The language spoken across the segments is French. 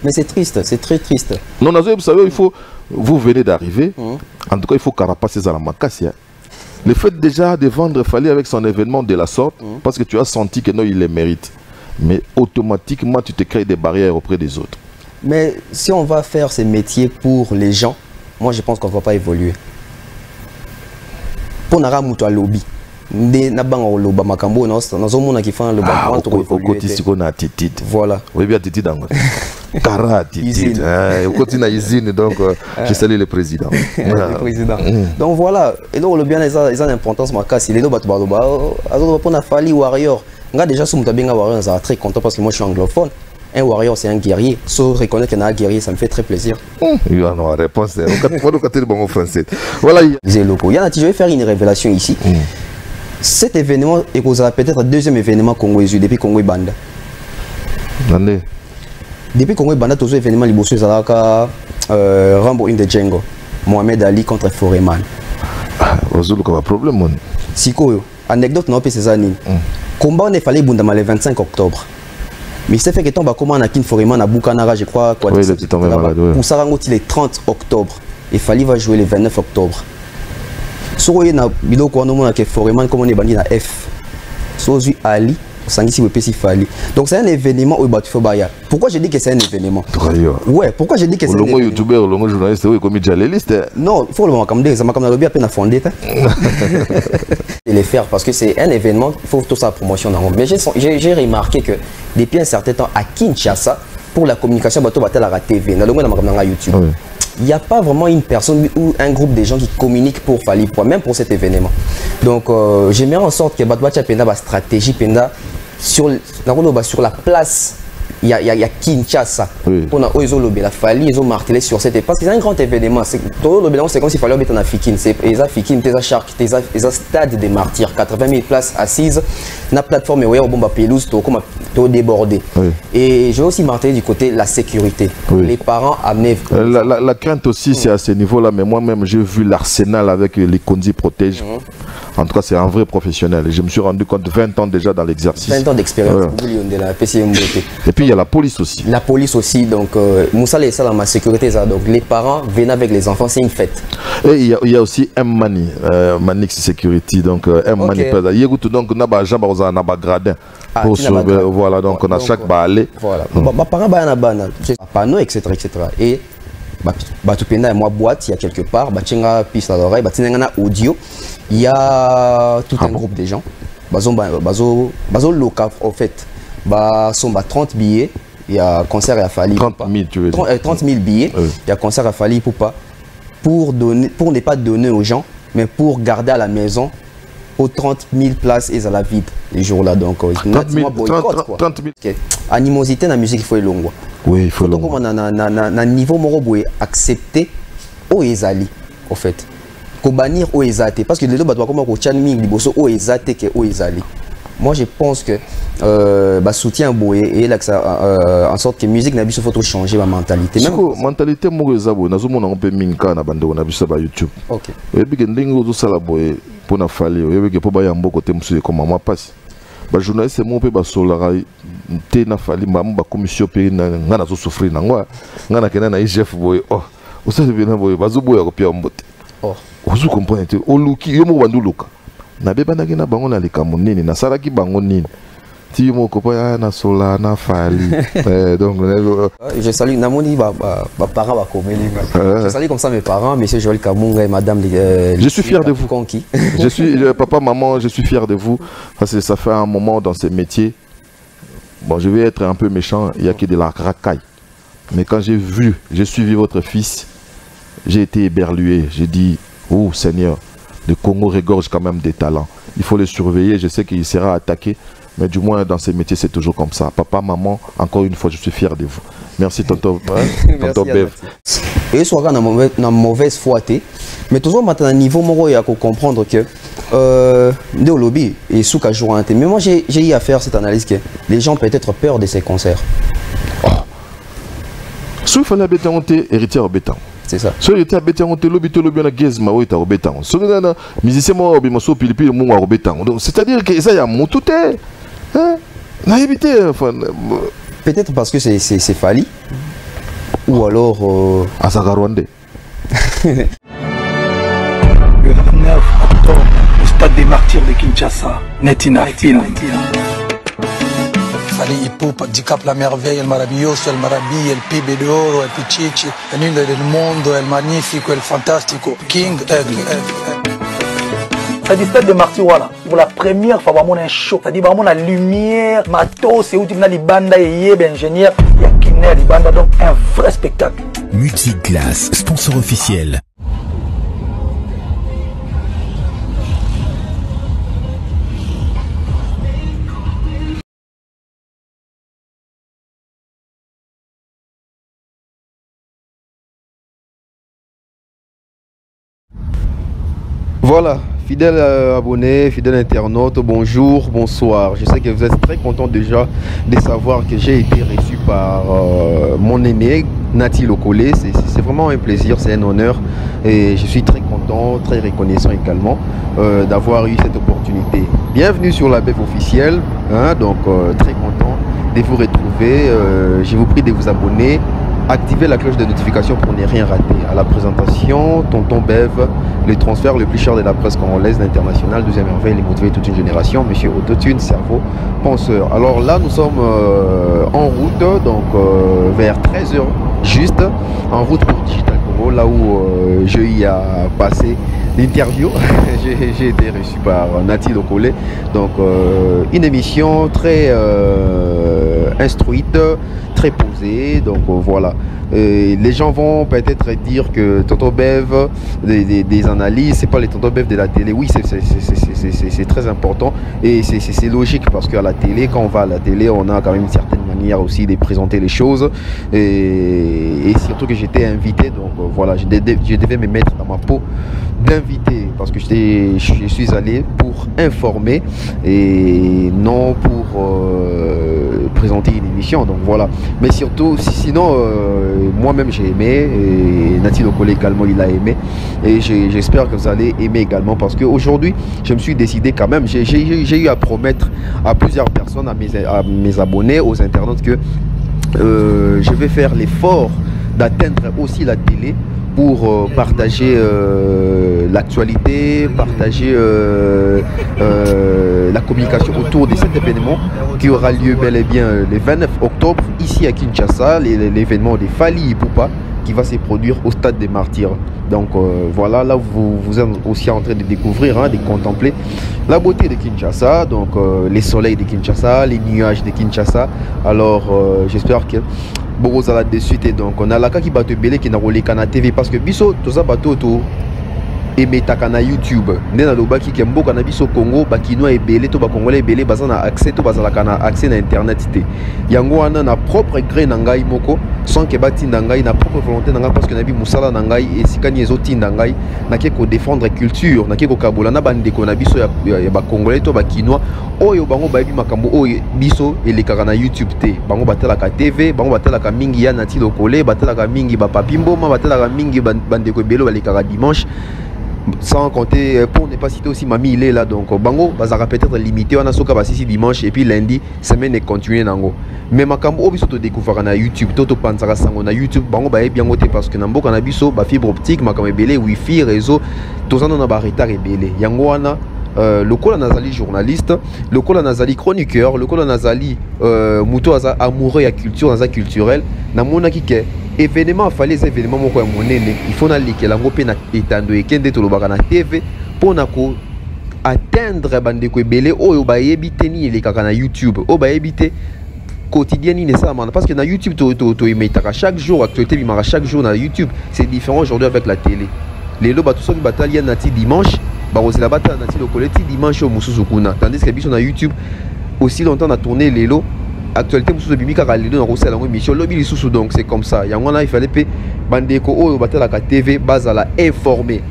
Mais c'est triste, c'est très triste. Non, vous savez, vous venez d'arriver. En tout cas, il faut carapacer à la Makassia. Le fait déjà de vendre Fally avec son événement de la sorte, parce que tu as senti que non, il les mérite. Mais automatiquement, tu te crées des barrières auprès des autres. Mais si on va faire ces métiers pour les gens, moi je pense qu'on ne va pas évoluer. Pour Nara Moutou à lobby. Voilà. Oui, bien Titi dans Cara Titi. Continue à usine, donc je salue le président. Le président. Donc voilà. Et donc le bien ils ont l'importance ma casse. Il est là pour Fally Warrior. Nga déjà sous Mutabenga Warrior, on est très content parce que moi je suis anglophone. Un warrior c'est un guerrier. Sauf reconnaître qu'il y a un guerrier, ça me fait très plaisir. Il y a une réponse. Voilà. Je vais faire une révélation ici. Cet événement est peut-être le deuxième événement congolais depuis Congo et Banda. Depuis Congo et Banda, tous les événements libéraux, Zalaka, Rambo in the Django, Mohamed Ali contre Foreman. Vous avez un problème. Siko, anecdote non, c'est ça. Combat on est fallait Bundama le 25 octobre. Mais c'est fait que tombe comment on a qu'une Foreman à Bukanara, je crois. Oui, il est tombé malade. Pour Sarango, il est 30 octobre. Et Fally va jouer le 29 octobre. Si vous avez un Foreman comme on est bandit à F, si vous avez Ali, Fally. Donc c'est un événement où il faut baya. Pourquoi je dis que c'est un événement? Ouais, pourquoi je dis que c'est un événement? Le youtubeur, le journaliste, oui, comme journaliste. Non, il faut le comme ça m'a comme la à peine à fonder. Et les faire parce que c'est un événement, il faut tout ça promotion. Mais j'ai remarqué que depuis un certain temps à Kinshasa, pour la communication, bateau battle à la TV, dans le monde de YouTube. Il n'y a pas vraiment une personne ou un groupe de gens qui communiquent pour Fally, même pour cet événement. Donc, j'aimerais en sorte que Batouacha Penda la stratégie Penda sur la place. Il y a Kinshasa. Pour la Fally, ils ont martelé sur cette parce que c'est un grand événement. Tout l'événement, c'est comme s'il fallait mettre en Fikin. C'est Fikin, des Shark, des stade des martyrs, 80 000 places assises. La plateforme est bomba pelouse, tout débordé. Et je vais aussi marteler du côté la sécurité. Les parents amenaient. La crainte aussi, c'est à ce niveau-là. Mais moi-même, j'ai vu l'arsenal avec les Kondi Protège. En tout cas, c'est un vrai professionnel. Et je me suis rendu compte 20 ans déjà dans l'exercice. 20 ans d'expérience de la PCMBT. Et puis, il y a la police aussi. La police aussi. Donc, Moussa et ça dans ma sécurité. Donc, les parents viennent avec les enfants, c'est une fête. Et il y a aussi M-Mani, Manix Security. Donc, M-Mani. Donc, on a un gradin. Pour sauver. Voilà, donc on a chaque balai. Voilà. Mes parents, panneau, etc. Et Batupenda et moi boîte, il y a quelque part, Batchenga piste à l'oreille, Batinanga audio, il y a tout un groupe de gens. Bazo local en fait. Sont 30 billets, il y a concert à Fally. 30 000 tu veux dire. 30 000 billets, il y a concert à Fally pour ne pas donner aux gens, mais pour garder à la maison aux 30 000 places et à la vide les jours-là. Donc, 30 000. Animosité dans la musique, il faut longue. Oui, il faut longue. Un niveau moroboé accepté au Ezali, en fait. Qu'on bannir au Ezate. Parce que les deux doivent comme au Chanming, les bossos au Ezate que au Ezali. Moi, je pense que soutien Boé et en sorte que la musique n'a pas faut changer ma mentalité. La mentalité, moi, je peu minka na bande on a vu ça sur YouTube. OK. Et puis que ndingo tout ça la boy pour na Fally, et puis que pour ba yambo côté monsieur comme moi passe. Ba journaliste mon pe ba solara te na Fally ba commission pe na ngana zo souffrir na ngwa ngana kena na chef boy. Oh, vous savez bien boy ba zo boy ko pia mbote. Oh, vous comprenez o luki yo mo bandu luka. Na beba na kena bango na likambo nini na saraki bango nini. Si mon copain na sola na Fally. Donc je salue Namoni parents je salue comme ça mes parents, monsieur Joël Kamunga et madame je suis fier de vous. Je suis papa maman, je suis fier de vous parce que ça fait un moment dans ces métiers. Bon, je vais être un peu méchant, il y a que de la racaille. Mais quand j'ai suivi votre fils, j'ai été éberlué. J'ai dit, oh Seigneur, le Congo regorge quand même des talents. Il faut les surveiller, je sais qu'il sera attaqué. Mais du moins, dans ces métiers, c'est toujours comme ça. Papa, maman, encore une fois, je suis fier de vous. Merci, tonton Bev. Et soit dans mauvaise foi, mais toujours maintenant, niveau moral, il faut comprendre que au lobby et sous jour. Mais moi, j'ai eu à faire cette analyse que les gens peuvent être peur de ces concerts. Si il fallait habiter en héritier en béton. C'est ça. Si il était habité en lobby, on a gazma, on est en béton. Si on a musicien, on a so pilipi, on a en béton. C'est-à-dire que ça y a mon tout est. N'a habité, Peut-être parce que c'est Fally. Ou alors... Asaga Rwandais. Le 9 octobre, au stade des martyrs de Kinshasa, Netina Film. Fally Ipupa, Dicap la merveille, el maravilloso, el maravilla, el pibe de oro, el pichichi, el lindo del mundo, el magnifico, el fantastico, King Aigle. C'est-à-dire stade des martyrs, voilà. Pour la première fois, vraiment un show. C'est-à-dire vraiment la lumière, matos, c'est où tu as les bandes et ingénieurs, il y a Kiné, les bandes, donc un vrai spectacle. Multiclass, sponsor officiel. Voilà, fidèles abonnés, fidèles internautes, bonjour, bonsoir. Je sais que vous êtes très contents déjà de savoir que j'ai été reçu par mon aîné, Nati Lokole. C'est vraiment un plaisir, c'est un honneur. Et je suis très content, très reconnaissant également d'avoir eu cette opportunité. Bienvenue sur la BEF officielle, hein, donc très content de vous retrouver. Je vous prie de vous abonner. Activez la cloche de notification pour ne rien rater. À la présentation, Tonton Bev, le transfert le plus cher de la presse congolaise, l'international, deuxième merveille, les motiver toute une génération, monsieur Autotune, cerveau, penseur. Alors là, nous sommes en route, donc vers 13h juste, en route pour Digital Congo, là où je y a passé l'interview. J'ai été reçu par Nati Lokole, donc une émission très instruite, très posée, donc voilà. Les gens vont peut-être dire que Tonton Bev, des analyses, c'est pas les Tonton Bev de la télé. Oui, c'est très important et c'est logique parce qu'à la télé, quand on va à la télé, on a quand même une certaine manière aussi de présenter les choses et surtout que j'étais invité, donc voilà, je devais me mettre dans ma peau d'invité parce que je suis allé pour informer et non pour présenter une émission, donc voilà. Mais surtout, sinon moi-même j'ai aimé et Nati Lokole également il a aimé et j'espère que vous allez aimer également parce qu'aujourd'hui je me suis décidé quand même, j'ai eu à promettre à plusieurs personnes, à mes abonnés, aux internautes que je vais faire l'effort d'atteindre aussi la télé pour partager l'actualité, partager la communication autour de cet événement qui aura lieu bel et bien le 29 octobre ici à Kinshasa, l'événement de Fally Ipupa qui va se produire au stade des martyrs. Donc voilà, là vous êtes aussi en train de découvrir, hein, de contempler la beauté de Kinshasa, donc les soleils de Kinshasa, les nuages de Kinshasa. Alors j'espère que beaucoup ça de suite, et donc on a la qui bat belé qui n'a roulé kana TV parce que biso tout ça bateau tout et metaka na YouTube ndena lobaki ke mboka na biso Congo bakinoa ebele to bakongolais ebele baza na accès to bazala kana accès na internet te yango wana na propre gré na ngai moko sans que batinda ngai na propre volonté na ngai parce que na bi musala na ngai esikani ezotinda ngai na ke ko défendre culture na ke ko kabola na bandeko na biso ya bakongolais to bakinoa oyo bango bayebi makambo oyo biso elekaka na YouTube te, bango batelaka TV, bango batelaka mingi ya Nati Lokole, batelaka mingi ba Papi Mboma, batelaka mingi bandeko ebele balekaka dimanche. Sans compter, pour ne pas citer aussi Mami il est là, donc bango bazara peut-être limité on a soka basisi dimanche et puis lundi semaine est continuer nango. Mais makambo obiso to découvrir na YouTube, toto pansaka sango na YouTube, bango ba bien ngote parce que namboka na biso ba fibre optique makambo ebele wifi réseau tozana na ba retard ebele. Yango wana lokola nazali journaliste, lokola nazali chroniqueur, lokola nazali muto aza amoureux ya culture, naza culturel, na mona kike événement fallait ces événements moko ya monene, il faut na likela ngo pe na etando ekende to lobaka na TV pona ko atteindre bandeko ebele oyo bayebi te ni elekaka na YouTube, oyo bayebi te quotidien ni ça parce que na YouTube to emetaka chaque jour, actualité bimaka chaque jour na YouTube, c'est différent aujourd'hui avec la télé. Les loba tout ça qui bataille Nati dimanche, bah aussi la bataille Nati Lokole dimanche au mususu kuna, tandis que biso na YouTube aussi longtemps on a tourné les lots. Actualité mususu bimika ka lelo na ko sala ngo mission lobi lisusu, donc c'est comme ça. Yango na il fallait pe bandeko oyo batala ka TV bazala informé.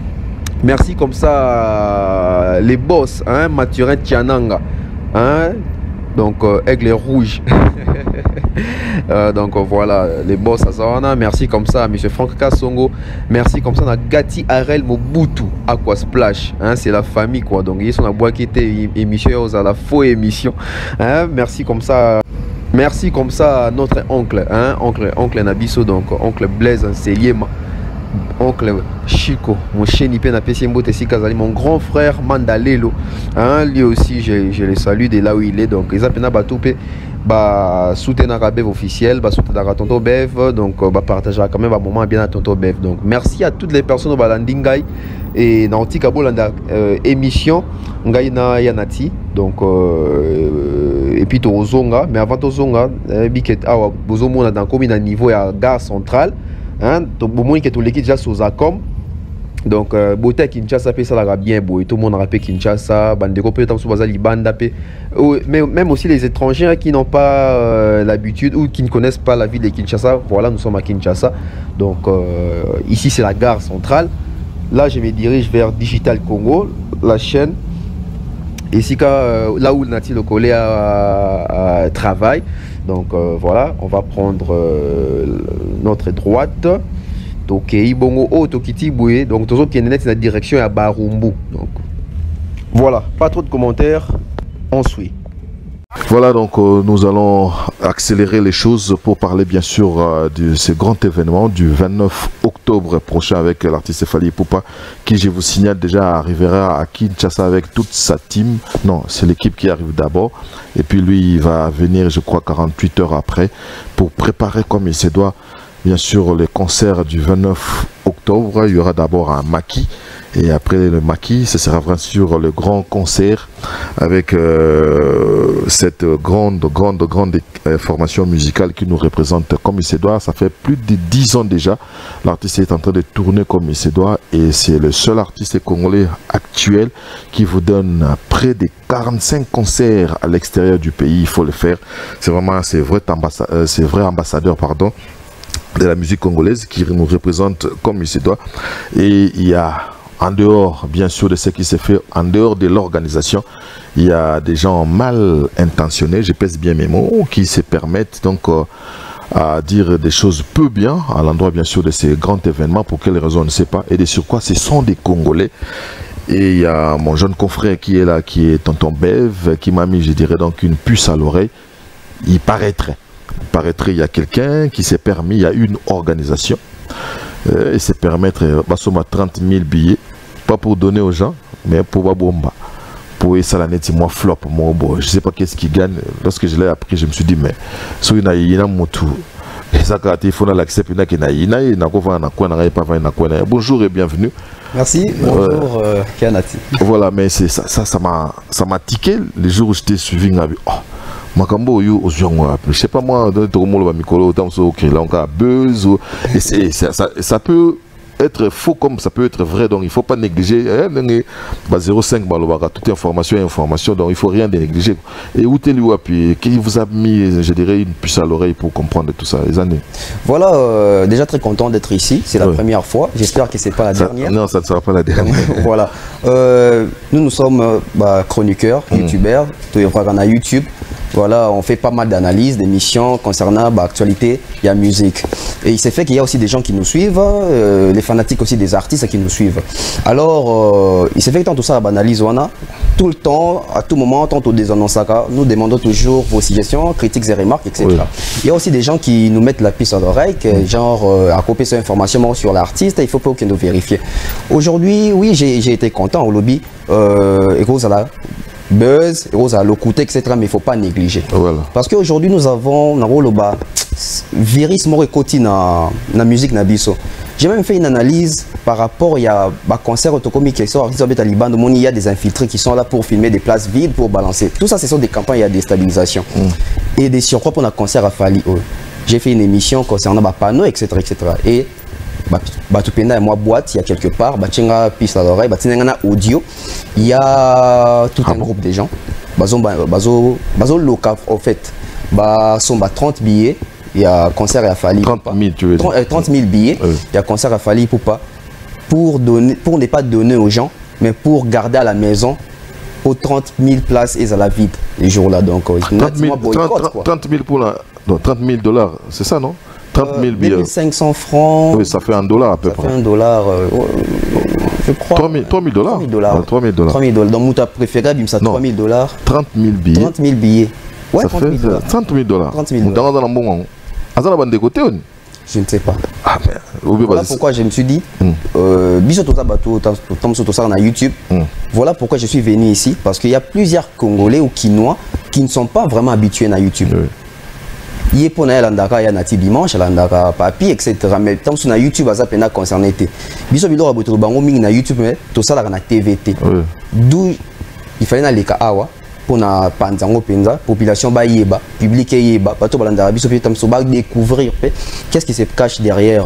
Merci comme ça les boss, hein, Mathurin Tiananga, hein, donc Aigle Rouge. Donc voilà les boss à Zawana. Merci comme ça à monsieur Franck Kassongo. Merci comme ça à Gati Arel Mobutu Aqua Splash, hein, c'est la famille quoi, donc ils sont à bois qui était émission aux à la faux émission, hein. Merci comme ça Merci comme ça à notre oncle, hein, oncle Nabiso, donc oncle Blaise Nseliema, oncle Chico, mon chéni mon grand frère Mandalelo, hein, lui aussi je le salue de là où il est, donc ils appellent Batoupe, soutenir la Bev officiel, soutenir Tonton Bev, donc partager quand même un moment bien à Tonton Bev. Donc merci à toutes les personnes au Balandingai et dans Tikabo émission Ngaina Yanati, donc et puis Tozonga, mais avant Tozonga, biket awa bozomona dans commune à niveau à gare centrale, hein, donc bon que tout l'équipe déjà sous Zacom. Donc beauté Kinshasa peut ça la bien beau, tout le monde rappelle Kinshasa, bandeko peut être sous bazali banda mais même aussi les étrangers qui n'ont pas l'habitude ou qui ne connaissent pas la ville de Kinshasa. Voilà, nous sommes à Kinshasa. Donc ici c'est la gare centrale. Là je me dirige vers Digital Congo, la chaîne. Ici là où Nati le collé travaille. Donc voilà, on va prendre notre droite. Donc Ibongo Tokiti Boué, donc toujours qui est net la direction à Barumbu. Donc voilà, pas trop de commentaires, on suit. Voilà, donc nous allons accélérer les choses pour parler bien sûr de ce grand événement du 29 octobre prochain avec l'artiste Fally Ipupa qui, je vous signale, déjà arrivera à Kinshasa avec toute sa team. Non, c'est l'équipe qui arrive d'abord et puis lui il va venir, je crois, 48 heures après pour préparer comme il se doit. Bien sûr, les concerts du 29 octobre, il y aura d'abord un maquis. Et après le maquis, ce sera bien sûr le grand concert avec cette grande formation musicale qui nous représente comme il se doit. Ça fait plus de 10 ans déjà. L'artiste est en train de tourner comme il se doit. Et c'est le seul artiste congolais actuel qui vous donne près de 45 concerts à l'extérieur du pays. Il faut le faire. C'est vraiment, c'est vrai ambassadeur, pardon, de la musique congolaise qui nous représente comme il se doit. Et il y a, en dehors bien sûr de ce qui se fait, en dehors de l'organisation, il y a des gens mal intentionnés, je pèse bien mes mots, qui se permettent donc à dire des choses peu bien à l'endroit bien sûr de ces grands événements. Pour quelles raisons on ne sait pas, et de sur quoi ce sont des Congolais. Et il y a mon jeune confrère qui est là, qui est Tonton Bev, qui m'a mis, je dirais, donc une puce à l'oreille. Il paraîtrait, il y a quelqu'un qui s'est permis, il y a une organisation, et s'est permettre 30 000 billets, pas pour donner aux gens, mais pour Babomba. Pour ça, la net, moi flop, moi, bon, je sais pas qu'est-ce qu'il gagne. Lorsque je l'ai appris, je me suis dit, mais si il y a un motu, il faut l'accepter, bonjour et bienvenue. Merci, bonjour Kianati. Voilà, mais ça m'a tiqué les jours où je t'ai suivi. Makambo yo je sais pas moi et ça peut être faux comme ça peut être vrai, donc il faut pas négliger 0,5 toute information, donc il faut rien négliger. Et où t'es lui qui vous a mis, je dirais, une puce à l'oreille pour comprendre tout ça les années. Voilà, déjà très content d'être ici, c'est la première fois, j'espère que c'est pas la dernière. Non, ça ne sera pas la dernière. Voilà, nous sommes chroniqueurs, youtubeurs, on a YouTube. Voilà, on fait pas mal d'analyses, d'émissions concernant l'actualité et la musique. Et il s'est fait qu'il y a aussi des gens qui nous suivent, les fanatiques aussi des artistes qui nous suivent. Alors, il s'est fait que tant tout ça, analyse, on a tout le temps, à tout moment, tant au désannonce, nous demandons toujours vos suggestions, critiques et remarques, etc. Oui. Il y a aussi des gens qui nous mettent la puce à l'oreille, genre à copier cette information sur l'artiste, il faut pas qu'ils nous vérifient. Aujourd'hui, oui, j'ai été content au lobby, et cause à la buzz, rose à l'ocouté, etc. Mais il ne faut pas négliger. Voilà. Parce qu'aujourd'hui, nous avons un virus moricoti dans la musique nabiso. J'ai même fait une analyse par rapport à un concert autocomique qui sort à Taliban. Il y a des infiltrés qui sont là pour filmer des places vides, pour balancer. Tout ça, ce sont des campagnes à déstabilisation. Et des surcroît pour un concert à Fally. J'ai fait une émission concernant les panneaux, etc. Et Batupenda et moi boîte, il y a quelque part, Batchenga piste à l'oreille, Batchenga audio, il y a tout un groupe de gens, Bazo local en fait, sont 30 billets, il y a concert à Fally. 30 000 tu veux dire. 30 000 billets, il y a concert à Fally pour ne pas donner aux gens, mais pour garder à la maison pour 30 000 places et à la vide les jours-là. Donc, 30 000 pour la, non, 30 000 $, c'est ça non? 30 000 billets. 500 francs. Oui, ça fait $1 à peu près. Ça fait $1, je crois. 3 000 $. 3 000 $. Donc, mon préféré, ça 3 000 $. 30 000 billets. 30 000 billets. Ouais, ça fait 30 000 $. 30 000 $. Je ne sais pas. Ah, voilà pourquoi je me suis dit, YouTube. Voilà pourquoi je suis venu ici, parce qu'il y a plusieurs Congolais ou Quinois qui ne sont pas vraiment habitués à YouTube. Il y a pour l'andaka, il y a nati dimanche, l'andaka papi, etc. Mais tant que YouTube, ça peut concerner. Biso bilo aboto bango mingi na YouTube, mais tout ça là na TVT. D'où il fallait na leka awa. Pour na panzango penza population ba yeba public yeba bato balanda biso tam so ba découvrir qu'est-ce qui se cache derrière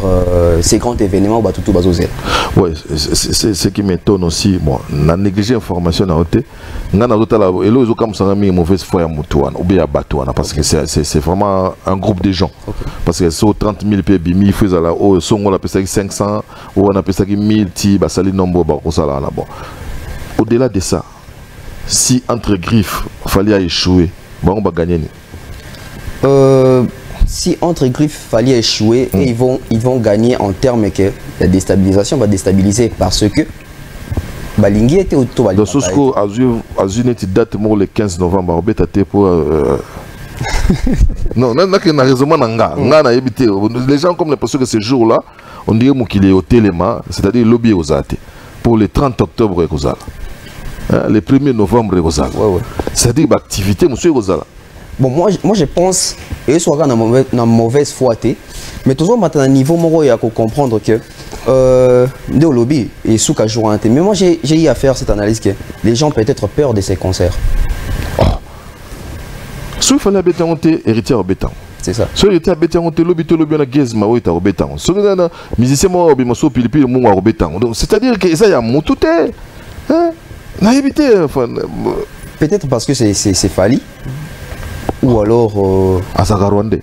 ces grands événements bato tout bazozel. Ouais, c'est ce qui m'étonne aussi. Bon, na négligé information na hoté ngana rotala elo zo comme ça mi mauvaise foi ya mutuana ou bien batouana parce que c'est vraiment un groupe de gens. Parce que so 30 000 PB mi faisait là au songo la pesa 500 ou on a pesa 1000 ti ba sali nombre ba ko sala là bon. Au-delà de ça, si entre griffes, il fallait échouer, bon, on va gagner. Si entre griffes, il fallait échouer, et ils vont gagner en termes que la déstabilisation va déstabiliser parce que Balingi était autour de la Sosko a une date le 15 novembre, pour. Non, les gens comme l'impression que ce jour-là, on dirait qu'il est au téléma, c'est-à-dire lobby aux athées. Pour le 30 octobre, le 1er novembre, c'est-à-dire l'activité, monsieur Rosala. Bon, moi je pense, et soit dans mauvaise foi, mais toujours maintenant à niveau moro, il y a qu'à comprendre que de lobby et sous qu'à jour. Mais moi j'ai eu à faire cette analyse que les gens peut-être peur de ces concerts. Si il fallait habiter en héritier au béton. C'est ça. Si il était habité en lobby, on a gazma ou au béton. Si on a musicien moi au so pilipi le monde au béton. Donc c'est-à-dire que ça y a mon tout est. Peut-être parce que c'est Fali. Ou alors Azagarwande.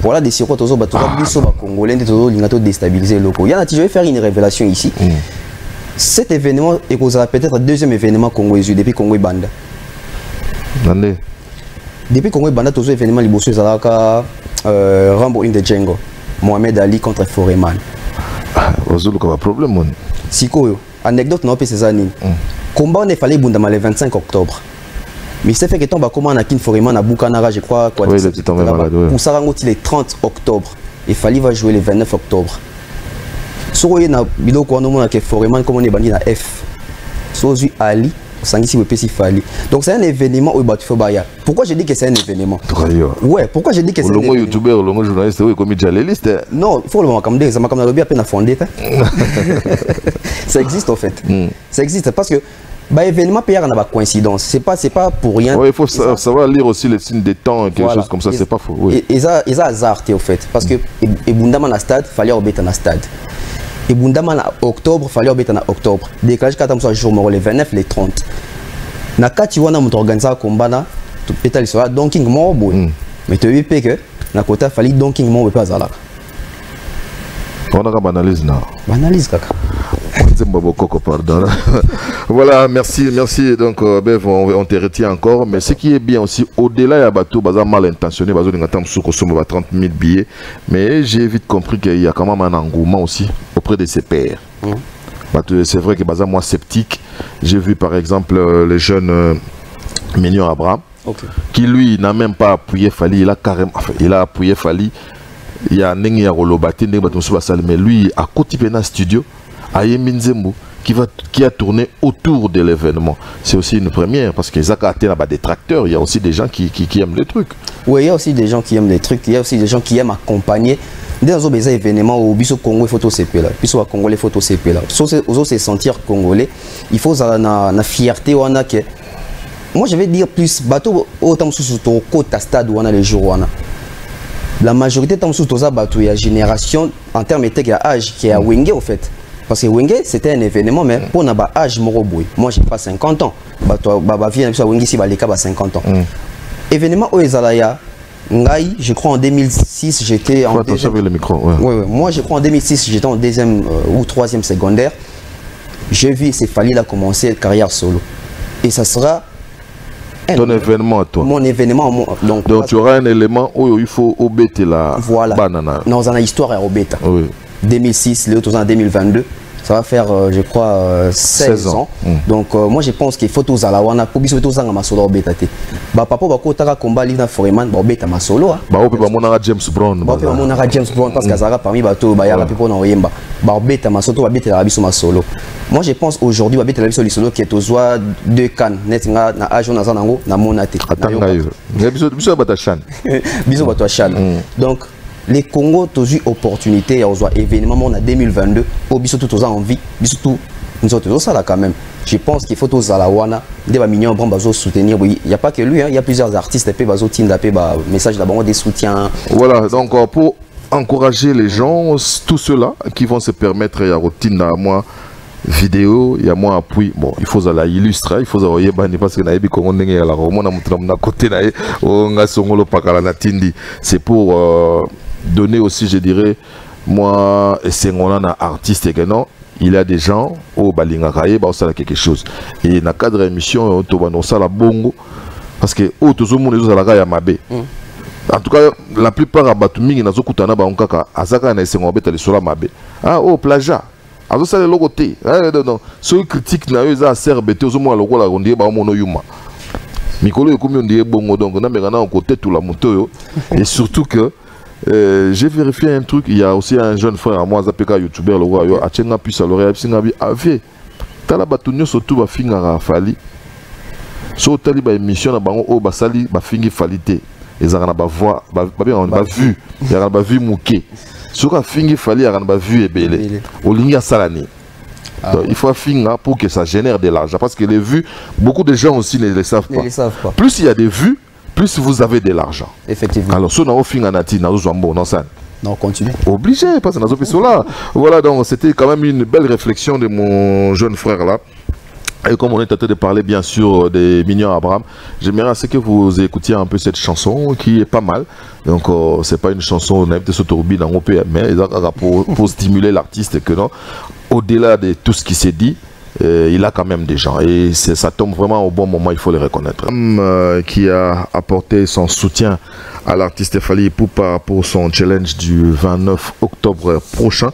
Voilà des circuits toujours congolais qui déstabiliser le locaux. Je vais faire une révélation ici. Cet événement est peut-être le deuxième événement congolais depuis Congo Banda. Depuis Congo Banda, tous les événements liboso Zalaka, Rambo in the Django, Mohamed Ali contre Foreman. Ozulu comme problème. Sikoyo, anecdote non ces années. Combat on est fallait Bundama le 25 octobre. Mais c'est fait que tombe comment Nakin Foreman à Bukanara, je crois quoi. Oui, il tombé malade. Pour ça le 30 octobre. Et Fali va jouer le 29 octobre. So y na bilo ko no que Foreman comme on est banni na F. So Ali Sangisi Wepesi Fali. Donc c'est un événement où Batu Fobaya. Pourquoi je dis que c'est un événement? Ouais, pourquoi je dis que c'est un événement? Le youtubeur, le journaliste, oui, comme journaliste. Non, il faut le voir comme des, ça m'a comme la lobby à peine à fonder. Ça existe en fait. Ça existe parce que bah événement PR n'a pas coïncidence. C'est pas pour rien. Ouais, il faut savoir lire aussi les signes des temps et quelque chose comme ça, c'est pas faux. Oui. Et ça hasardé au fait parce que et Bundama na stade, fallait obéter na stade. Et Bundama na octobre, fallait obéter na octobre. Décalage 4 jours le 29 le 30. Na kati wana muto organiser combat na pétali sera donking mo boy. Mais tu veux que na kota fallait donking mo pas azala. On a une analyse là. Analyse kaka. Pardon. Voilà, merci. Donc, Bev, on te retient encore. Mais ce qui est bien aussi, au-delà, il y a bateau mal intentionné, il y a 30 000 billets. Mais j'ai vite compris qu'il y a quand même un engouement aussi auprès de ses pairs. C'est vrai que moi, sceptique, j'ai vu par exemple le jeune Mignon Abraham, qui lui n'a même pas appuyé Fali, il a appuyé Fali. Il y a Nengi Rolobati, mais lui, à côté de studio, Aye Minzembo, qui a tourné autour de l'événement. C'est aussi une première, parce que Zaka a des tracteurs, il y a aussi des gens qui aiment les trucs. Oui, il y a aussi des gens qui aiment les trucs, il y a aussi des gens qui aiment accompagner. Dans les événements où Biso Congo photo CP là, Biso Congolais photo CP là. Aux se sentir congolais, il faut la fierté on a que. Moi je vais dire plus bateau autant sous ton côté stade où on a les jours on a. La majorité de sous toza bateau il y a génération en termes de âge qui est à Wenge au fait. Parce que Wenge c'était un événement mais pour n'a pas âge moroboy. Moi j'ai pas 50 ans. Bateau baba vient sur Wenge si baleka ba 50 ans. Événement où ezalaya Ngai, je crois en 2006, j'étais en deuxième... le micro, moi, je crois en 2006, j'étais en deuxième ou troisième secondaire. J'ai vu ces Fali là commencer carrière solo. Et ça sera... Ton événement à toi. Mon événement. Donc tu auras un élément où il faut obéter la voilà. banana. Dans une histoire à obéter. Oui. 2006, le autre en 2022. Ça va faire, je crois, 16 ans. Donc, moi, je pense qu'il faut tous à la wana. Pour biso tous en masolo betate. Bah, papa, bah, quand t'as combat l'île Foreman, bah, beta masolo. Bah, on peut pas mon James Brown. Bah, on peut pas mon James Brown parce que ça parmi bateau, bah, y a la people dans Yemba. Bah, beta masolo, bah, beta la biso masolo. Moi, je pense aujourd'hui, bah, beta la biso solo qui est aux oies de Cannes. Net na âge on a zanango na monate. Attends, biso batachan. Biso batachan. Donc les Congo ont eu opportunité à avoir événement en 2022 au biso tout aux envie biso tout nous autres ça là quand même. Je pense qu'il faut tous à la wana des millions bon bazo soutenir. Oui, il y a pas que lui hein, il y a plusieurs artistes et bazo tinda pe ba message d'abord des soutiens. Voilà, donc pour encourager les gens, tous ceux-là qui vont se permettre il y a routine à moi vidéo, il y a moins appui. Bon, il faut la illustrer, il faut avoir parce que naïbi comment on est la romana na côté naï on a songolo pakala na tindi. C'est pour donner aussi, je dirais, moi, et c'est un artiste et que non, il y a des gens au Balingakaye, bah ça quelque chose. Et dans le cadre de l'émission, on a la bongo parce que au tout le monde est à la mabé. En tout cas, la plupart à Batumi, ils ont kutana ba onkaka, azaka na sengo beta le sola mabé. Ah oh plagiat. Alors ça le côté. Non, ceux critiques na eux à serbete aux moins lokola ondie ba mono yuma. Mikolo ekomi ondie bongo donc na mekana on côté tout la moto et surtout que j'ai vérifié un truc, il y a aussi un jeune frère à moi, Zapeka youtubeur, le roi, a tchenga puis à l'oreille, a vie. Tala batunyo surtout ba finga fali. So tali ba émission na bango o basali ba fingi falite. Ils ont ba voix, ba vu, ils ont ba vu mouké. So ka fingi fali, ils ont ba vu ebele. O linga salani. Il faut finga pour que ça génère de l'argent parce que les vues, beaucoup de gens aussi ne les savent pas. Plus il y a des vues, plus vous avez de l'argent. Effectivement. Alors, si on a offert un ati, non, continue. Obligé, parce que nous avons là. Voilà, donc c'était quand même une belle réflexion de mon jeune frère là. Et comme on est en train de parler bien sûr des Mignons Abraham, j'aimerais assez que vous écoutiez un peu cette chanson qui est pas mal. Donc c'est pas une chanson on a été sur Tourbine en OP, mais pour stimuler l'artiste que non. Au-delà de tout ce qui s'est dit, il a quand même des gens et ça tombe vraiment au bon moment, il faut le reconnaître. Qui a apporté son soutien à l'artiste Fally Ipupa pour son challenge du 29 octobre prochain.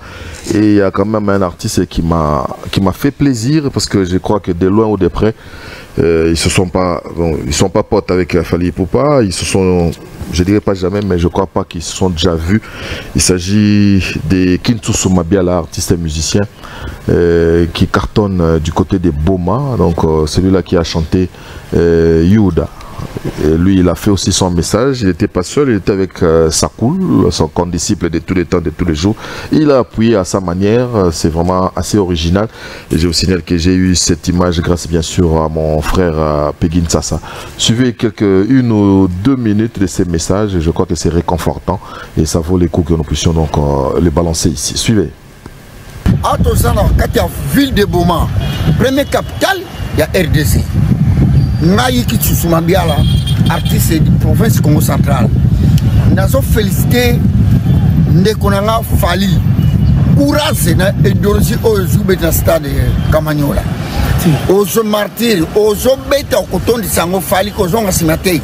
Et il y a quand même un artiste qui m'a fait plaisir parce que je crois que de loin ou de près, ils sont pas potes avec Fally Ipupa, ils se sont, je dirais pas jamais, mais je crois pas qu'ils se sont déjà vus. Il s'agit de Kintsusu Mabiala, artiste et musicien qui cartonne du côté des Boma, donc celui-là qui a chanté Yuda. Et lui, il a fait aussi son message. Il n'était pas seul, il était avec Sakoul, son condisciple de tous les temps, de tous les jours. Il a appuyé à sa manière, c'est vraiment assez original. Et je vous signale que j'ai eu cette image grâce bien sûr à mon frère Pegin Sassa. Suivez une ou deux minutes de ces messages, je crois que c'est réconfortant et ça vaut les coups que nous puissions donc les balancer ici. Suivez. À Tosana, quand il y a ville de Boma, première capitale, il y a RDC. Naï Kintsusu Mabiala, artiste de province Congo centrale. Nous avons félicité Ndekonanga Fally. Courage et idéologie aux Zoubé dans le stade de Kamanyola. Aux martyrs, aux bêtes au coton de Sango Fally, aux gens à Simatei.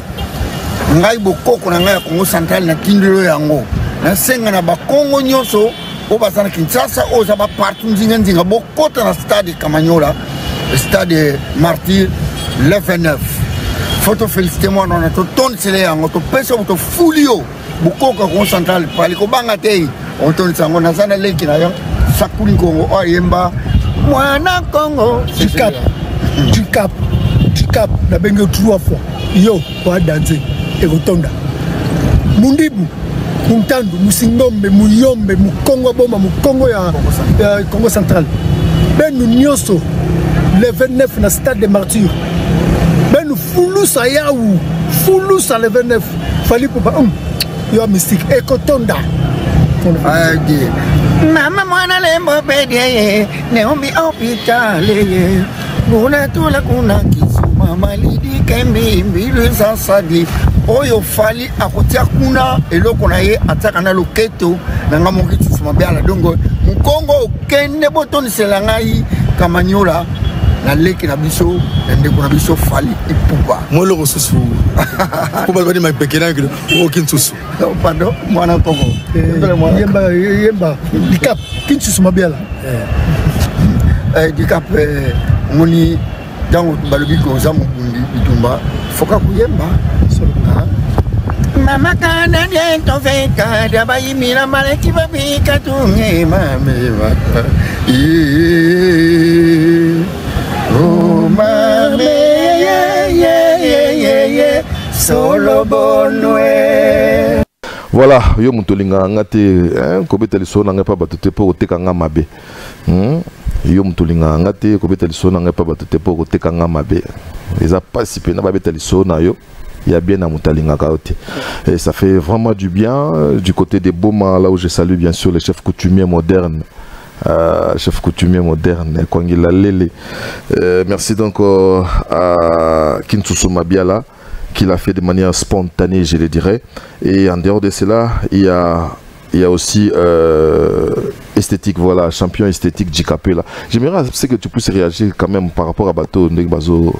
Naï Boko Konanga Congo central, na Kindelo Yango. Na Sengana Bakongo Nyoso, au Basana Kinshasa, aux Aba partout, Zinga Boko dans le stade de Kamanyola, le stade de martyrs. Le 29. Faut féliciter moi dans notre ton de célé, on te pèse, on te foulio. Beaucoup de Congo central, pour aller au Bangatei, on te dit on a un link qui n'a rien. Sakouli Congo, Oyemba. Moi, na Congo. Tu cap. La bengue 3 fois. Yo, pour danser. Et rotonda. Mundibu. Muntandu, Musingombe, Muyombe, Mukongo Boma, Mukongo ya Congo central. Ben nous nyoso. Le 29 dans le stade des martyrs. Ben nous foulous à Yaou, foulous à le 29. Fally Ipupa, il y a mystique. Et Kotonda. Maman, moi, lembo pédé, Néombi hôpital, Buna tout la kuna kisuma, Malidi Kembi, Mbilu Sassadi, Oyo Fally à côté kuna, et l'eau qu'on a eu, attaquant à l'oketo, Nangamoki Tsumabia, Dongo, Mukongo, Kende Boton Selangai, Kamanyola. La leki na biso, ndeko na biso Fally Ipupa. Moi le ressource pour pas dire ma pékena que aucun souci. Pardon, moi na Congo. Yemba Dicap Kintsusu Mabiala. handicap moni dans balobi ko za mubundi bitumba foka kuyemba mama kana de to feka da bayi mira male ki babi ka tunge mame mata oh mame ye solo bonwe. Voilà, yo mutolinga ngate ko beteli sona nga pa batute po teka nga mabe. Yo mutolinga ngate ko beteli sona nga pa batute po teka nga mabe. Eza pasi pe na ba beteli sona yo. Il y a bien à Moutalinga Kaote. Et ça fait vraiment du bien du côté des Boma, là où je salue bien sûr les chefs coutumiers modernes. Chef coutumier moderne, Kwangila Lele. Merci donc à Kintsusu Mabiala qui l'a fait de manière spontanée, je le dirais. Et en dehors de cela, il y a aussi esthétique, voilà, champion esthétique Djikapela. J'aimerais que tu puisses réagir quand même par rapport à Bato Ndegbazo.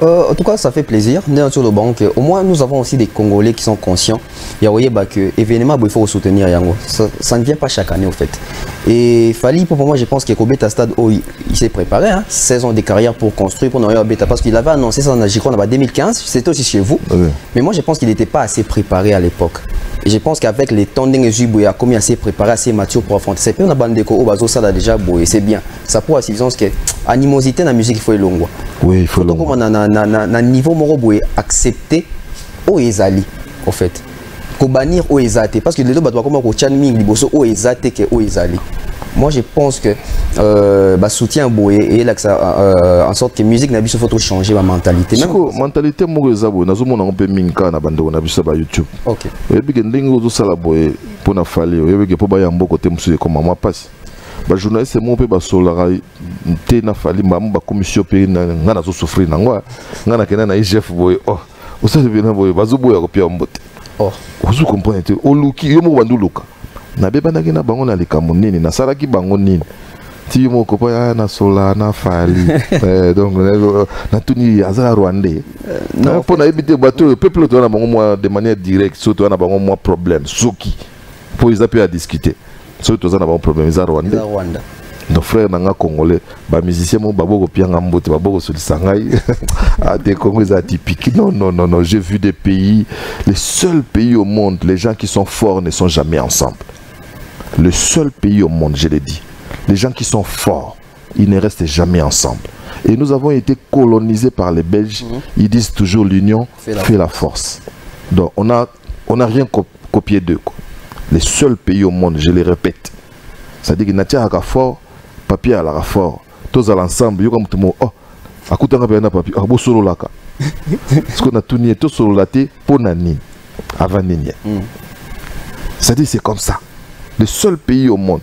En tout cas, ça fait plaisir. Au moins, nous avons aussi des Congolais qui sont conscients. Il y a que événement, il faut soutenir Yango. Ça ne vient pas chaque année, au fait. Et Fali, pour moi, je pense que Kobeta Stade, il s'est préparé. 16 ans de carrière pour construire, pour nous Beta, parce qu'il avait annoncé ça en 2015. C'était aussi chez vous. Oui. Mais moi, je pense qu'il n'était pas assez préparé à l'époque. Et je pense qu'avec les Tondeng et Zubouya, comme il assez préparé, assez mature pour affronter. C'est plus une bande de Obazo, ça a déjà beau et c'est bien. Ça pour la suffisance que animosité dans la musique, il faut longue. Oui, il faut longue. Comme on a niveau moro accepter au ezali, en fait. Ko bannir au ezate parce que les deux battoirs comme au Chanmi, liboso au ezate que au ezali. Moi, je pense que soutien Boé et là en sorte que musique n'a pas faut changer ma mentalité. La mentalité mourezabo, nous avons un peu minka na bande on a vu ça sur YouTube. OK. Et puis que ndingo zo sala boy pour na fali, et puis que pour ba yambo côté monsieur comme moi passe. Ba journaliste mo pe ba solara te na fali ba commission pe na na zo souffrir na ngwa. Ngana kena na chef boy. Oh, o ça bien boy, ba zo boy ko pia mbote. Oh, vous comprenez te o luki yo mo bandu luka. Na beba na kena bango na likambo nini na salaki bango nini ti mo ko pa na sola na fali donc na tuni azala rwandais non pour na éviter bateau peuple to na bango moi de manière directe surtout na bango moi problème soki pour ils appuyer à discuter surtout na bango problème za rwandais nos frères nanga congolais ba musiciens mo baboko pianga mbote baboko solisa ngai à des congolais atypiques non j'ai vu des pays, les seuls pays au monde, les gens qui sont forts ne sont jamais ensemble. Le seul pays au monde, je l'ai dit, les gens qui sont forts, ils ne restent jamais ensemble. Et nous avons été colonisés par les Belges. Ils disent toujours l'union fait la force. Donc on a rien copié d'eux. Les seuls pays au monde, je les répète. C'est-à-dire qu'ils n'ont pas fort, papier à la fort. Tous à l'ensemble, ils ont comme oh, à côté de papier, ah bon solo là. Parce qu'on a tout nié, tout solo là, pour nani, avant nini. C'est-à-dire c'est comme ça. Le seul pays au monde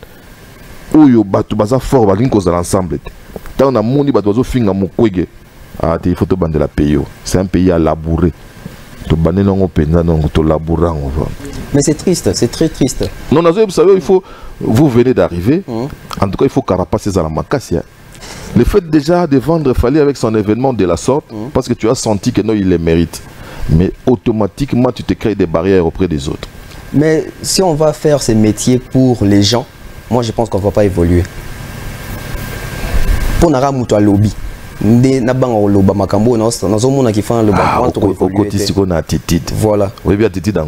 où il y a fort, l'ensemble. Tant on a moni bateau finga mukwege. Ah, il faut te bande la pays. C'est un pays à labourer. To bande non pena non to labourer. Mais c'est triste, c'est très triste. Non, vous savez, il faut vous venez d'arriver. En tout cas, il faut carapacer à la macassia. Le fait déjà de vendre Fali avec son événement de la sorte, parce que tu as senti que non, il les mérite. Mais automatiquement, tu te crées des barrières auprès des autres. Mais si on va faire ces métiers pour les gens, moi je pense qu'on ne va pas évoluer. Pour Nara Moutoua Lobby, voilà. Oui, bien attitude.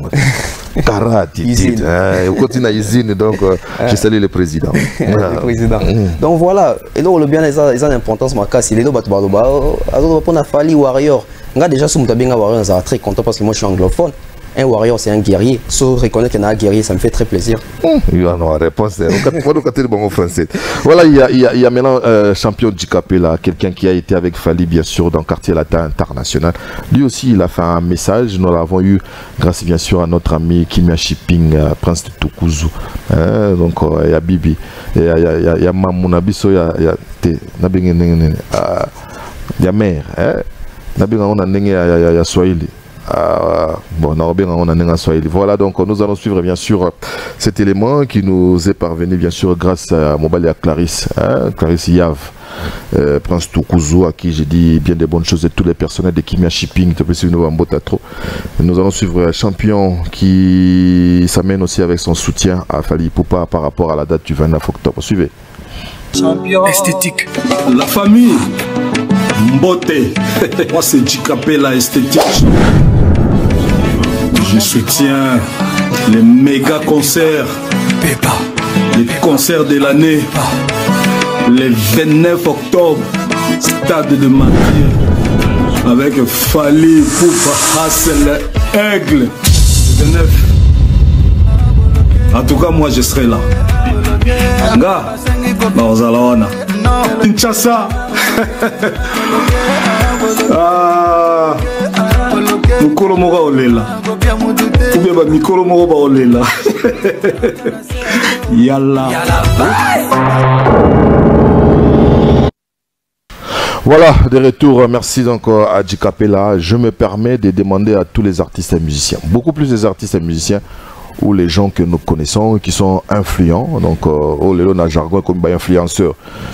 Cara attitude. Donc, je salue le président. Donc voilà. Et donc le bien ils ont l'importance il est pour na Fali Warrior. Déjà sur Moutabinga Warrior, ça va très content parce que moi je suis anglophone. Un warrior, c'est un guerrier. Sauf reconnaître qu'il y a un guerrier, ça me fait très plaisir. Il y a une réponse. Voilà, il y a maintenant champion Djikapela, quelqu'un qui a été avec Fali, bien sûr, dans le quartier latin international. Lui aussi, il a fait un message. Nous l'avons eu grâce, bien sûr, à notre ami Kimia Shipping, Prince de Tukuzu. Donc, il y a Bibi, il y a Mamounabiso, il y a Mère, il y a Swahili. Bon, voilà, donc nous allons suivre bien sûr cet élément qui nous est parvenu bien sûr grâce à Mobalia Clarisse, Clarisse Yav, Prince Tukuzu, à qui j'ai dit bien des bonnes choses et tous les personnels de Kimia Shipping. Nous allons suivre un champion qui s'amène aussi avec son soutien à Fali Poupa par rapport à la date du 29 octobre. Suivez. Champion. Esthétique. La famille. Mbote. Moi, c'est Jikapela Esthétique. Je soutiens les méga concerts. Pépa. Les concerts de l'année. Les 29 octobre. Stade de Martyr. Avec Fali, Poupa, Hassel, Aigle. 29. En tout cas, moi, je serai là. Nga, Baozalawana. Kinshasa. Ah, Mikolo Mora Olela. Oubien Mikolo Mora Olela. Yalla. Voilà, de retour, merci donc à Jikapela. Je me permets de demander à tous les artistes et musiciens, beaucoup plus les artistes et musiciens, ou les gens que nous connaissons, qui sont influents, donc au Léon jargon comme influenceur.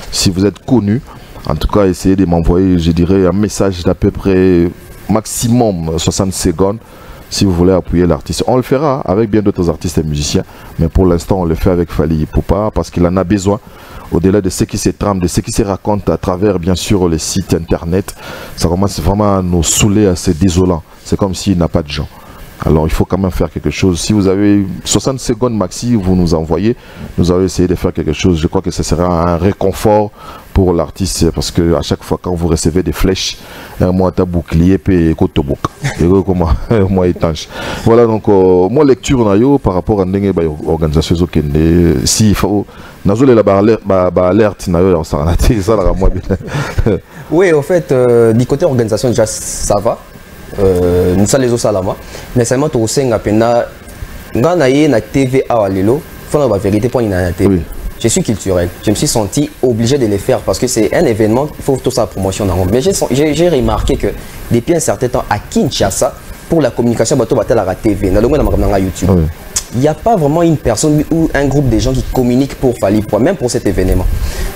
Si vous êtes connu, en tout cas, essayez de m'envoyer, je dirais, un message d'à peu près maximum 60 secondes, si vous voulez appuyer l'artiste. On le fera avec bien d'autres artistes et musiciens, mais pour l'instant, on le fait avec Fali Poupa, parce qu'il en a besoin. Au-delà de ce qui se trame, de ce qui se raconte à travers bien sûr les sites internet, ça commence vraiment à nous saouler, assez désolant. C'est comme s'il n'a pas de gens. Alors il faut quand même faire quelque chose. Si vous avez 60 secondes maxi, vous nous envoyez, nous allons essayer de faire quelque chose. Je crois que ce sera un réconfort pour l'artiste, parce que à chaque fois quand vous recevez des flèches, moi t'as bouclier et kotobouk et comment moi étanche. Voilà donc moi lecture nayo par rapport à une organisation si il faut nazoler la alerte nayo ça la moi bien. Oui, en fait du côté organisation déjà ça va. Nous sommes les autres salama, mais seulement tu sais nga pena nga na ye na TVA alelo, faut la vérité pour na TV. Je suis culturel, je me suis senti obligé de les faire parce que c'est un événement, il faut tout ça promotion dans. Mais j'ai remarqué que depuis un certain temps à Kinshasa pour la communication bateau batel à la TV, na longo na YouTube. Il n'y a pas vraiment une personne ou un groupe de gens qui communiquent pour Fali, même pour cet événement.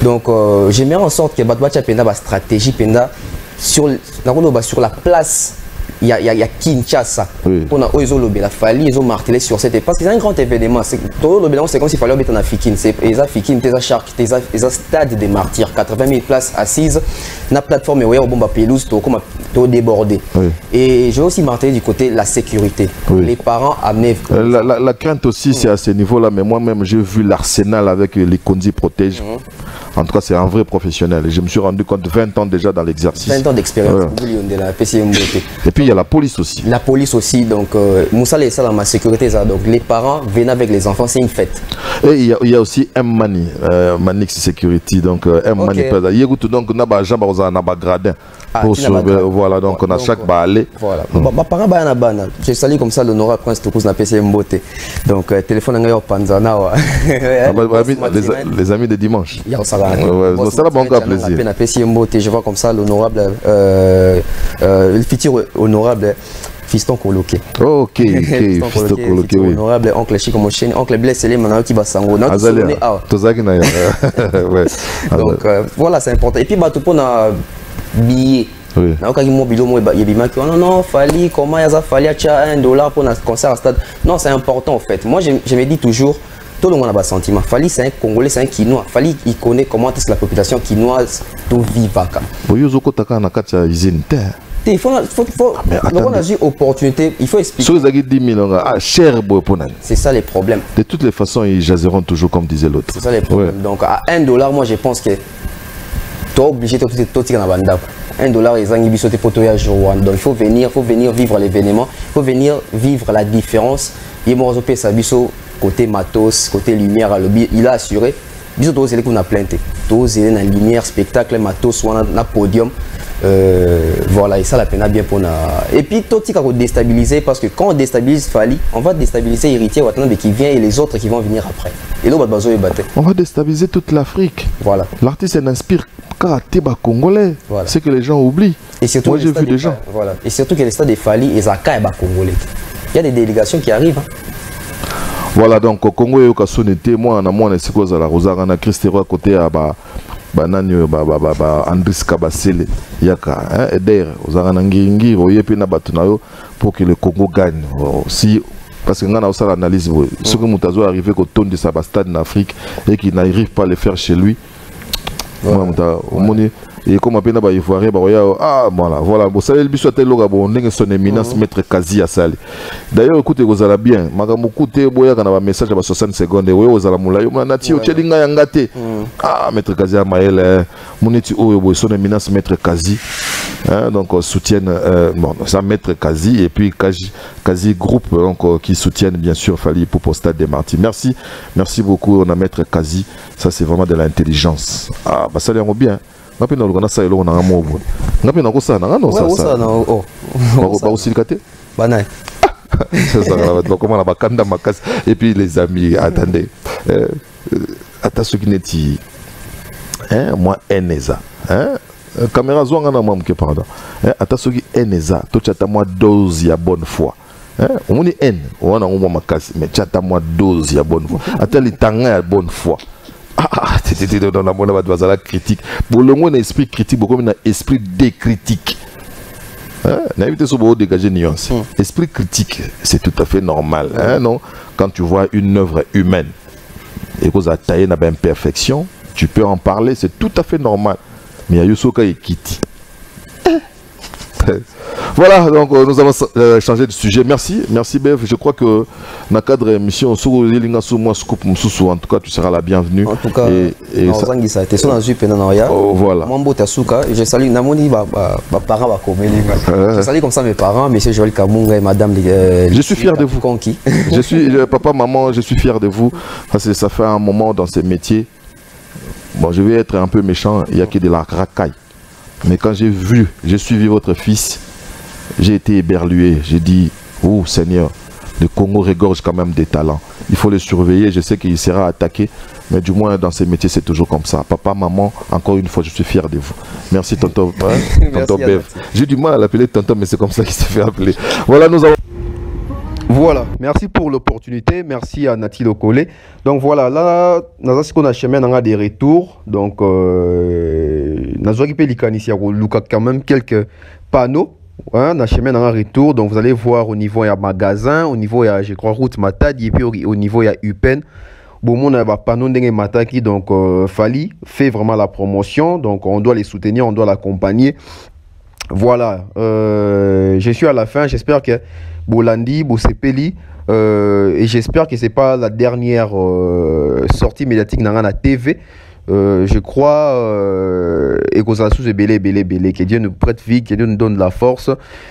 Donc j'ai mis en sorte que bateau batel penda ba stratégie penda sur la place. Il y a Kinshasa. On a la Fali, ils ont martelé sur cette. Parce que c'est un grand événement. C'est comme s'il fallait mettre en Fikin. C'est Fikin, c'est un stade des martyrs. 80 000 places assises. La plateforme est bomba pelouse, tout débordé. Et j'ai aussi martelé du côté de la sécurité. Les parents amenaient. La crainte aussi, c'est à ce niveau-là. Mais moi-même, j'ai vu l'arsenal avec les Kondi protège. En tout cas, c'est un vrai professionnel. Et je me suis rendu compte 20 ans déjà dans l'exercice. 20 ans d'expérience. Et puis il y a la police aussi. La police aussi, donc Moussa et ça dans ma sécurité, ça. Donc les parents viennent avec les enfants, c'est une fête. Et il y a aussi M-Mani, Manix Security, donc M-Mani. Donc on a gradin. Pour sauver, voilà, donc on a chaque balai. Voilà. Ma parent bana. J'ai salé comme ça l'honorable prince Tokous n'a PC Mbote. Donc téléphone en panzana. Les amis de dimanche. Ça va bon plaisir. Je vois comme ça l'honorable le futur honorable fiston coloqué. Ok, fiston coloqué, oui. Honorable oncle Chico Mocheni, oncle blessé les maintenant qui va s'engo. Donc voilà, c'est important. Et puis bah tout pour na billet. Oui. Non, Fali, comment il y a fallu $1 pour un concert à stade. Non, c'est important en fait. Moi, je me dis toujours, tout le monde a un sentiment. Fali, c'est un Congolais, c'est un Kinois. Fali, il connaît comment est-ce que la population kinoise tout vit. Il faut une opportunité, il faut expliquer. C'est ça les problèmes. De toutes les façons, ils jaseront toujours comme disait l'autre. C'est ça les problèmes. Donc à $1, moi je pense que tu es obligé de tout tirer dans la bande. $1 et zangi bisoté potoya jour. Donc il faut venir vivre l'événement, il faut venir vivre la différence. Il m'a repéré sa biso côté matos, côté lumière, il a assuré. Biso tous les qu'on a plainté. Tous les la lumière, spectacle, matos, ou un podium. Voilà, et ça la peine à bien pour nous. Et puis tout ce qu'on déstabiliser, parce que quand on déstabilise Fali, on va déstabiliser Héritier qui vient et les autres qui vont venir après. Et là on va déstabiliser toute l'Afrique. Voilà. L'artiste n'inspire qu'à Téba congolais. Voilà. C'est que les gens oublient. Et surtout, moi j'ai vu des gens. Voilà. Et surtout que les stades de Fali et Zaka et congolais. Il y a des délégations qui arrivent. Hein. Voilà, donc au Congo, il y a sonné, moi, on a c'est quoi la Rosa, on a Christero à côté à Banani, Andris Kabasele, Yaka, et d'ailleurs, aux Aranangiri, au Yepina Batunayo, pour que le Congo gagne. Si, parce que nous avons aussi l'analyse, ce que Moutazo est arrivé au ton de sa stade en Afrique et qu'il n'arrive pas à le faire chez lui, Et comme on a ivoirien, ah voilà, bon ça le but soit tel on n'est son éminence maître quasi à sali. D'ailleurs écoutez vous allez bien, magamu écoutez boya quand on a un message à 60 secondes, vous allez moula, on a nati au chelinga yangate. Ah maître quasi à Maël, mon étu oh son éminence maître quasi, donc soutiennent bon ça maître quasi et puis quasi groupe donc qui soutiennent bien sûr Fally Ipupa Stade des Martyrs. Merci beaucoup on a maître quasi, ça c'est vraiment de l'intelligence. Ah bah ça l'air bien. Ngapi na lugana sa elo na ngamobo ngapi na kosa na non ça ba osilikate bana ça va comment la bakanda makas et puis les amis attendez ata ce qui neti moi eneza caméra zwanga na moi mke pardon ata ce qui eneza to chata moi dose ya bonne foi on dit n on a moi makas mais chata moi dose ya bonne foi ata litanga ya bonne foi. C'était dans la monnaie de la critique. Pour le moins, esprit critique, beaucoup un esprit décritique. N'invitez sur beaucoup dégager nuance. Esprit critique, c'est tout à fait normal. Non? Quand tu vois une œuvre humaine et que vous avez taillé une imperfection, tu peux en parler, c'est tout à fait normal. Mais il y a Yusoka et Kitty. Voilà, donc nous allons changer de sujet. Merci Bev. Je crois que dans le cadre de l'émission, en tout cas, tu seras la bienvenue. En tout cas, voilà. Je salue je salue comme ça mes parents, monsieur Joël Kamunga et madame. Je suis fier de vous. Je suis papa, maman, je suis fier de vous. Parce que ça fait un moment dans ces métiers. Bon, je vais être un peu méchant, il n'y a que de la racaille. Mais quand j'ai suivi votre fils, j'ai été éberlué. J'ai dit, oh Seigneur, le Congo regorge quand même des talents. Il faut le surveiller. Je sais qu'il sera attaqué. Mais du moins, dans ces métiers, c'est toujours comme ça. Papa, maman, encore une fois, je suis fier de vous. Merci, tonton, tonton Bev. J'ai du mal à l'appeler tonton, mais c'est comme ça qu'il s'est fait appeler. Voilà, nous avons... Voilà, merci pour l'opportunité, merci à Nati Lokole. Donc voilà, là, nous avons des retours. Donc, nous avons quand même quelques panneaux. Hein, dans un retour. Donc, vous allez voir au niveau, il y a magasin, au niveau, il y a, je crois, route Matadi, et puis au niveau, il y a UPEN. Bon, on a un panneau de Mataki, donc Fally fait vraiment la promotion. Donc, on doit les soutenir, on doit l'accompagner. Voilà, je suis à la fin. J'espère que Bolandi, Bosepeli, et j'espère que ce n'est pas la dernière sortie médiatique dans la TV. Je crois et que Dieu nous prête vie, que Dieu nous donne la force.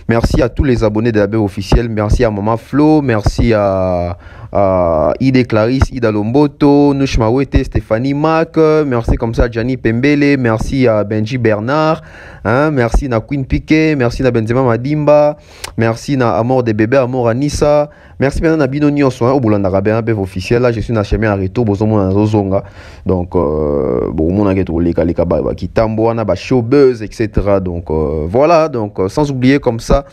Merci à tous les abonnés de la BEV officielle. Merci à Maman Flo, merci à Ide Clarisse, Ida Lomboto, Nushmawete, Stéphanie Mac, merci comme ça à Gianni Pembele, merci à Benji Bernard, hein, merci à Queen Piquet, merci à Benzema Madimba, merci à Amour des bébés, Amour à Nissa, merci bien à Bino Nyonso, au Boulanda Rabin, BEV officiel. Là, je suis dans chemin à retour, donc, bon, mon enquête au Leka Kitambo, on a showbuzz, etc. Donc, voilà, donc, sans oublier comme ça,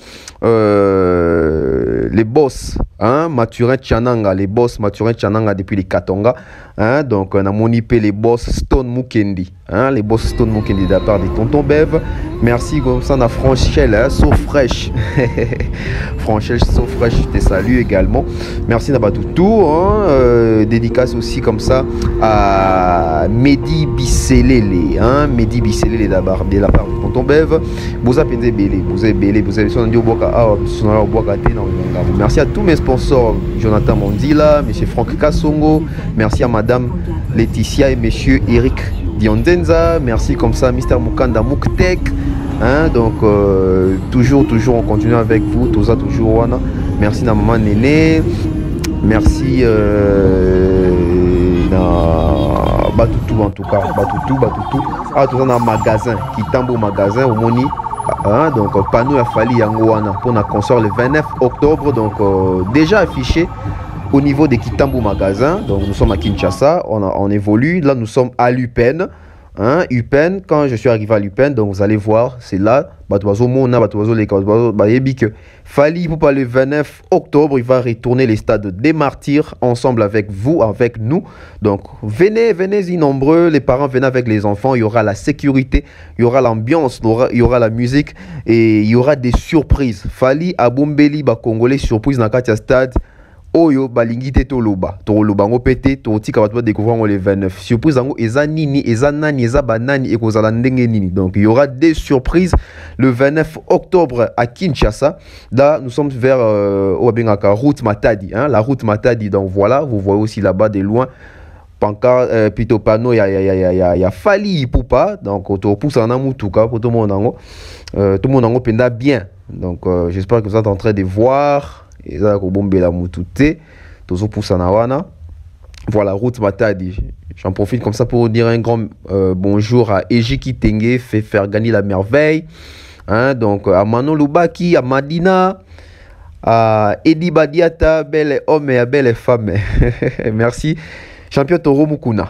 les boss, hein, Mathurin Tchananga, les boss Mathurin Tchananga depuis les Katonga, hein, donc on a monipé les boss Stone Mukendi, hein, les boss Stone Mukendi de la part de Tonton Bev. Merci comme ça, on a Franchel, hein, So Fresh, Franchel So Fresh, je te salue également. Merci Nabatoutou, hein, dédicace aussi comme ça à Mehdi Bisselele, hein, Mehdi Bisselele de la part de Tonton Bev. Vous avez belé, merci à tous mes sponsors, Jonathan Mondila, M. Franck Kassongo, merci à Madame Laetitia et M. Eric Diondenza, merci comme ça Mr. Mukanda Muktek, hein, donc toujours on continue avec vous, tout ça toujours, merci à Maman Néné, merci Batoutou en tout cas, Batoutou, ah tout ça dans le magasin, qui tombe au magasin, au Moni. Ah, donc panneau a fallu Yangoana pour la console le 29 octobre, donc déjà affiché au niveau des Kitambo magasin. Donc nous sommes à Kinshasa, on évolue, là nous sommes à l'UPEN, hein, UPEN. Quand je suis arrivé à l'UPEN, donc vous allez voir, c'est là Fally Ipupa le 29 octobre, il va retourner les stades des Martyrs ensemble avec vous, avec nous. Donc venez-y nombreux, les parents venez avec les enfants, il y aura la sécurité, il y aura l'ambiance, il y aura la musique et il y aura des surprises. Fally Abombeli ba Congolais surprise dans Katia Stade Oyo balingi te toloba ngo pété to tika bato ba découvrir le 29 surprise ngo eza nini eza nani eza banani et kozala ndenge nini. Donc il y aura des surprises le 29 octobre à Kinshasa. Là nous sommes vers Obengaka route Matadi hein, la route Matadi. Donc voilà, vous voyez aussi là-bas de loin pancarte plutôt panneau il y a Fali Ipupa. Donc on pousse en amutuka pour tout le monde en penda bien. Donc j'espère que vous êtes en train de voir. Et ça, la moutouté, voilà, route Matadi. J'en profite comme ça pour dire un grand bonjour à Eji Kitenge, fait faire gagner la merveille. Hein, donc à Manon Loubaki, à Madina, à Edi Badiata, belle homme et à belle femme. Merci. Champion Toro Mukuna.